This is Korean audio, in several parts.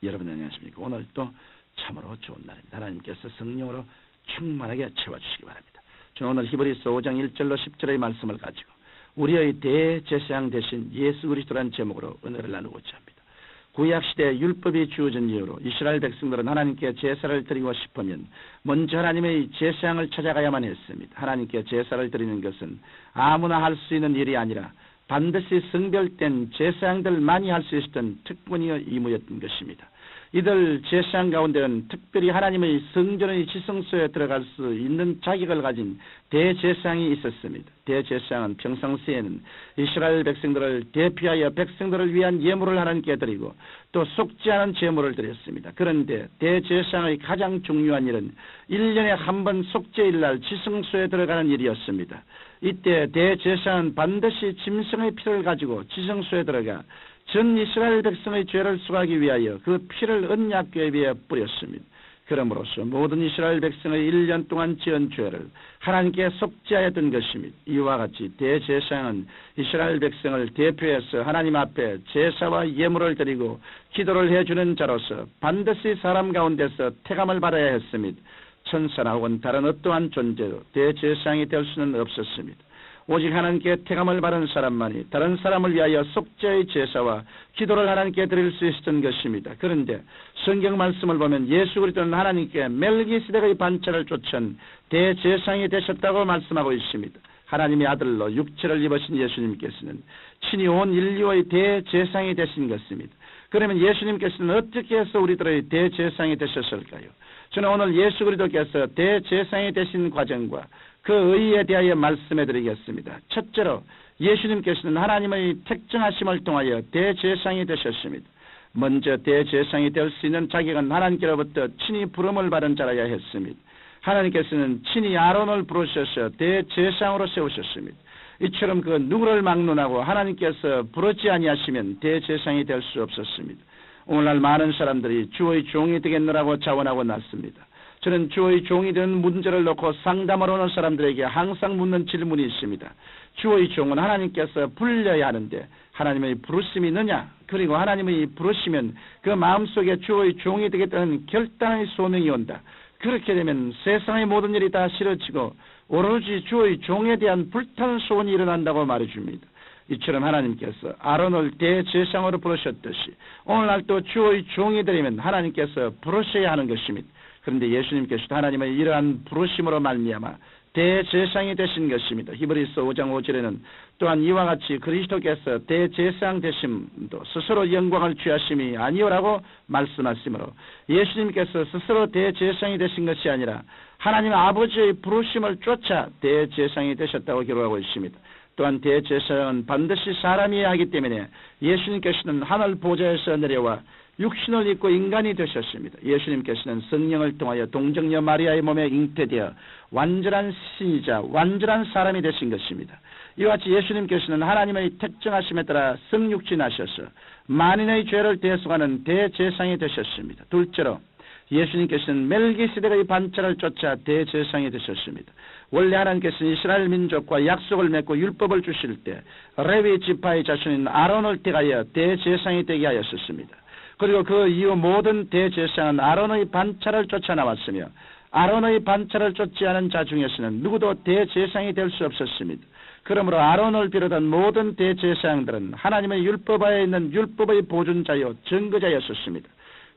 여러분 안녕하십니까? 오늘 또 참으로 좋은 날입니다. 하나님께서 성령으로 충만하게 채워주시기 바랍니다. 저는 오늘 히브리서 5장 1절로 10절의 말씀을 가지고 우리의 대제사장 되신 예수 그리스도라는 제목으로 은혜를 나누고자 합니다. 구약시대에 율법이 주어진 이유로 이스라엘 백성들은 하나님께 제사를 드리고 싶으면 먼저 하나님의 제사장을 찾아가야만 했습니다. 하나님께 제사를 드리는 것은 아무나 할 수 있는 일이 아니라 반드시 성별된 제사장들만이 할 수 있었던 특권이요 의무였던 것입니다. 이들 제사장 가운데는 특별히 하나님의 성전의 지성소에 들어갈 수 있는 자격을 가진 대제사장이 있었습니다. 대제사장은 평상시에는 이스라엘 백성들을 대표하여 백성들을 위한 예물을 하나님께 드리고 또 속지 않은 제물을 드렸습니다. 그런데 대제사장의 가장 중요한 일은 1년에 한 번 속죄일 날 지성소에 들어가는 일이었습니다. 이때 대제사장은 반드시 짐승의 피를 가지고 지성소에 들어가 전 이스라엘 백성의 죄를 수거하기 위하여 그 피를 언약궤 위에 뿌렸습니다. 그러므로서 모든 이스라엘 백성의 1년 동안 지은 죄를 하나님께 속죄하였던 것입니다. 이와 같이 대제사장은 이스라엘 백성을 대표해서 하나님 앞에 제사와 예물을 드리고 기도를 해주는 자로서 반드시 사람 가운데서 택함을 받아야 했습니다. 천사나 혹은 다른 어떠한 존재도 대제사장이 될 수는 없었습니다. 오직 하나님께 택함을 받은 사람만이 다른 사람을 위하여 속죄의 제사와 기도를 하나님께 드릴 수 있었던 것입니다. 그런데 성경 말씀을 보면 예수 그리스도는 하나님께 멜기세덱의 반차를 쫓은 대제사장이 되셨다고 말씀하고 있습니다. 하나님의 아들로 육체를 입으신 예수님께서는 친히 온 인류의 대제사장이 되신 것입니다. 그러면 예수님께서는 어떻게 해서 우리들의 대제사장이 되셨을까요? 저는 오늘 예수 그리스도께서 대제사장이 되신 과정과 그 의의에 대하여 말씀해 드리겠습니다. 첫째로 예수님께서는 하나님의 택정하심을 통하여 대제사장이 되셨습니다. 먼저 대제사장이 될 수 있는 자격은 하나님께로부터 친히 부름을 받은 자라야 했습니다. 하나님께서는 친히 아론을 부르셔서 대제사장으로 세우셨습니다. 이처럼 그 누구를 막론하고 하나님께서 부르지 아니하시면 대제사장이 될 수 없었습니다. 오늘날 많은 사람들이 주의 종이 되겠노라고 자원하고 났습니다. 저는 주의 종이 되는 문제를 놓고 상담을 하는 사람들에게 항상 묻는 질문이 있습니다. 주의 종은 하나님께서 불려야 하는데 하나님의 부르심이 있느냐? 그리고 하나님의 부르시면 그 마음속에 주의 종이 되겠다는 결단의 소명이 온다. 그렇게 되면 세상의 모든 일이 다 싫어지고 오로지 주의 종에 대한 불타는 소원이 일어난다고 말해줍니다. 이처럼 하나님께서 아론을 대제사장으로 부르셨듯이 오늘날 또 주의 종이 되려면 하나님께서 부르셔야 하는 것입니다. 그런데 예수님께서도 하나님의 이러한 부르심으로 말미암아 대제사장이 되신 것입니다. 히브리서 5장 5절에는 또한 이와 같이 그리스도께서 대제사장 되심도 스스로 영광을 취하심이 아니오라고 말씀하시므로 예수님께서 스스로 대제사장이 되신 것이 아니라 하나님 아버지의 부르심을 쫓아 대제사장이 되셨다고 기록하고 있습니다. 또한 대제사장은 반드시 사람이어야 하기 때문에 예수님께서는 하늘 보좌에서 내려와 육신을 입고 인간이 되셨습니다. 예수님께서는 성령을 통하여 동정녀 마리아의 몸에 잉태되어 완전한 신이자 완전한 사람이 되신 것입니다. 이와 같이 예수님께서는 하나님의 택정하심에 따라 성육신하셔서 만인의 죄를 대속하는 대제사장이 되셨습니다. 둘째로 예수님께서는 멜기세덱의 반차를 쫓아 대제사장이 되셨습니다. 원래 하나님께서는 이스라엘 민족과 약속을 맺고 율법을 주실 때 레위 지파의 자손인 아론을 택하여 대제사장이 되게 하였었습니다. 그리고 그 이후 모든 대제사장은 아론의 반차를 쫓아 나왔으며 아론의 반차를 쫓지 않은 자 중에서는 누구도 대제사장이 될 수 없었습니다. 그러므로 아론을 비롯한 모든 대제사장들은 하나님의 율법하에 있는 율법의 보존자요 증거자였었습니다.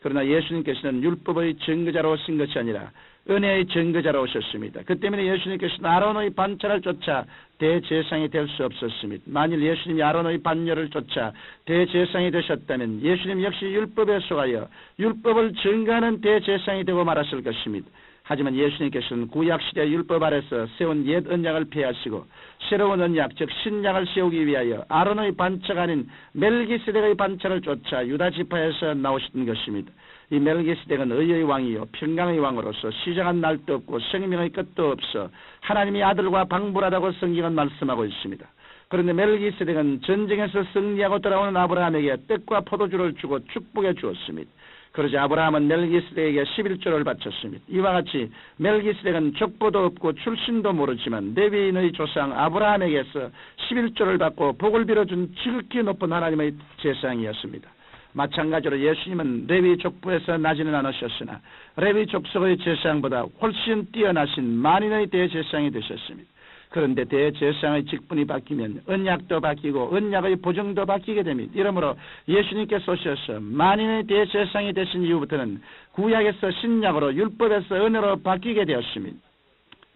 그러나 예수님께서는 율법의 증거자로 오신 것이 아니라 은혜의 증거자로 오셨습니다. 그 때문에 예수님께서는 아론의 반차를 쫓아 대제사장이 될 수 없었습니다. 만일 예수님이 아론의 반열을 쫓아 대제사장이 되셨다면 예수님 역시 율법에 속하여 율법을 증거하는 대제사장이 되고 말았을 것입니다. 하지만 예수님께서는 구약시대 율법 아래서 세운 옛 언약을 폐하시고 새로운 언약 즉 신약을 세우기 위하여 아론의 반차가 아닌 멜기세덱의 반차를 쫓아 유다 지파에서 나오셨던 것입니다. 이 멜기세덱은 의의 왕이요 평강의 왕으로서 시작한 날도 없고 생명의 끝도 없어 하나님의 아들과 방불하다고 성경은 말씀하고 있습니다. 그런데 멜기세덱은 전쟁에서 승리하고 돌아오는 아브라함에게 떡과 포도주를 주고 축복해 주었습니다. 그러자 아브라함은 멜기세덱에게 11조를 바쳤습니다. 이와 같이 멜기세덱은 족보도 없고 출신도 모르지만 레위인의 조상 아브라함에게서 11조를 받고 복을 빌어준 지극히 높은 하나님의 제사장이었습니다. 마찬가지로 예수님은 레위 족보에서 나지는 않으셨으나 레위 족속의 제사장보다 훨씬 뛰어나신 만인의 대제사장이 되셨습니다. 그런데 대제사장의 직분이 바뀌면 언약도 바뀌고 언약의 보증도 바뀌게 됩니다. 이러므로 예수님께서 오셔서 만인의 대제사장이 되신 이후부터는 구약에서 신약으로 율법에서 은혜로 바뀌게 되었습니다.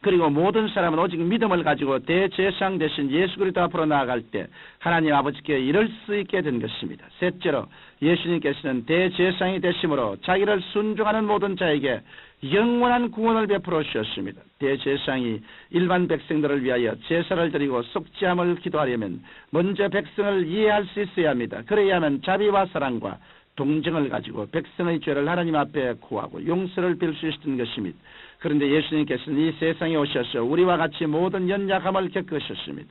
그리고 모든 사람은 오직 믿음을 가지고 대제사장 대신 예수 그리스도 앞으로 나아갈 때 하나님 아버지께 이를 수 있게 된 것입니다. 셋째로 예수님께서는 대제사장이 되심으로 자기를 순종하는 모든 자에게 영원한 구원을 베풀어 주셨습니다. 대제사장이 일반 백성들을 위하여 제사를 드리고 속죄함을 기도하려면 먼저 백성을 이해할 수 있어야 합니다. 그래야만 자비와 사랑과 동정을 가지고 백성의 죄를 하나님 앞에 구하고 용서를 빌 수 있었던 것입니다. 그런데 예수님께서는 이 세상에 오셔서 우리와 같이 모든 연약함을 겪으셨습니다.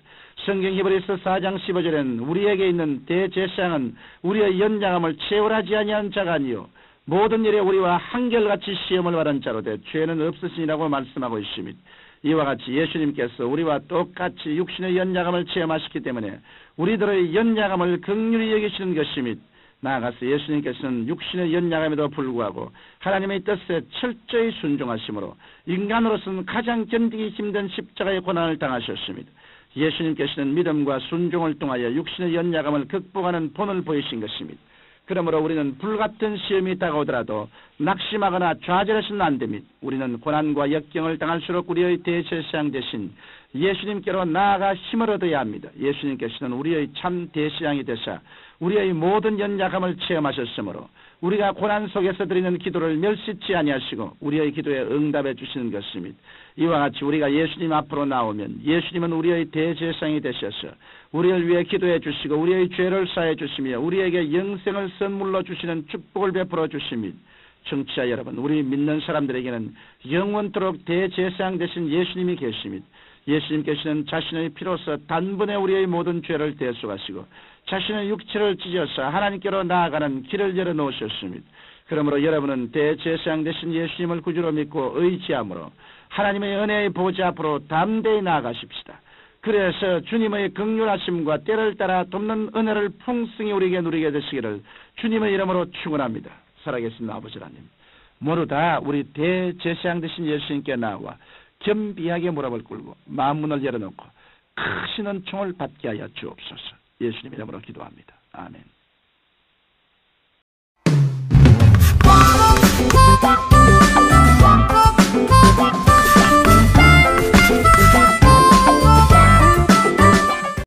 성경 히브리서 4장 15절에는 우리에게 있는 대제사장은 우리의 연약함을 채울하지 아니한 자가 아니요 모든 일에 우리와 한결같이 시험을 받은 자로 돼 죄는 없으시니라고 말씀하고 있습니다. 이와 같이 예수님께서 우리와 똑같이 육신의 연약함을 체험하셨기 때문에 우리들의 연약함을 긍휼히 여기시는 것입니다. 나아가서 예수님께서는 육신의 연약함에도 불구하고 하나님의 뜻에 철저히 순종하심으로 인간으로서는 가장 견디기 힘든 십자가의 고난을 당하셨습니다. 예수님께서는 믿음과 순종을 통하여 육신의 연약함을 극복하는 본을 보이신 것입니다. 그러므로 우리는 불같은 시험이 다가오더라도 낙심하거나 좌절해서는 안 됩니다. 우리는 고난과 역경을 당할수록 우리의 대제사장 대신 예수님께로 나아가 힘을 얻어야 합니다. 예수님께서는 우리의 참 대제사장이 되사 우리의 모든 연약함을 체험하셨으므로 우리가 고난 속에서 드리는 기도를 멸시치 아니하시고 우리의 기도에 응답해 주시는 것입니다. 이와 같이 우리가 예수님 앞으로 나오면 예수님은 우리의 대제사장이 되셔서 우리를 위해 기도해 주시고 우리의 죄를 사해 주시며 우리에게 영생을 선물로 주시는 축복을 베풀어 주십니다. 청취자 여러분, 우리 믿는 사람들에게는 영원토록 대제사장 되신 예수님이 계십니다. 예수님께서는 자신의 피로서 단번에 우리의 모든 죄를 대속하시고 자신의 육체를 찢어서 하나님께로 나아가는 길을 열어놓으셨습니다. 그러므로 여러분은 대제사장 되신 예수님을 구주로 믿고 의지함으로 하나님의 은혜의 보좌 앞으로 담대히 나아가십시다. 그래서 주님의 긍휼하심과 때를 따라 돕는 은혜를 풍성히 우리에게 누리게 되시기를 주님의 이름으로 축원합니다. 살아계신 아버지 하나님, 모두 다 우리 대제사장 되신 예수님께 나와 겸비하게 무릎을 꿇고 마음문을 열어놓고 크신 은총을 받게 하여 주옵소서. 예수님 이름으로 기도합니다. 아멘.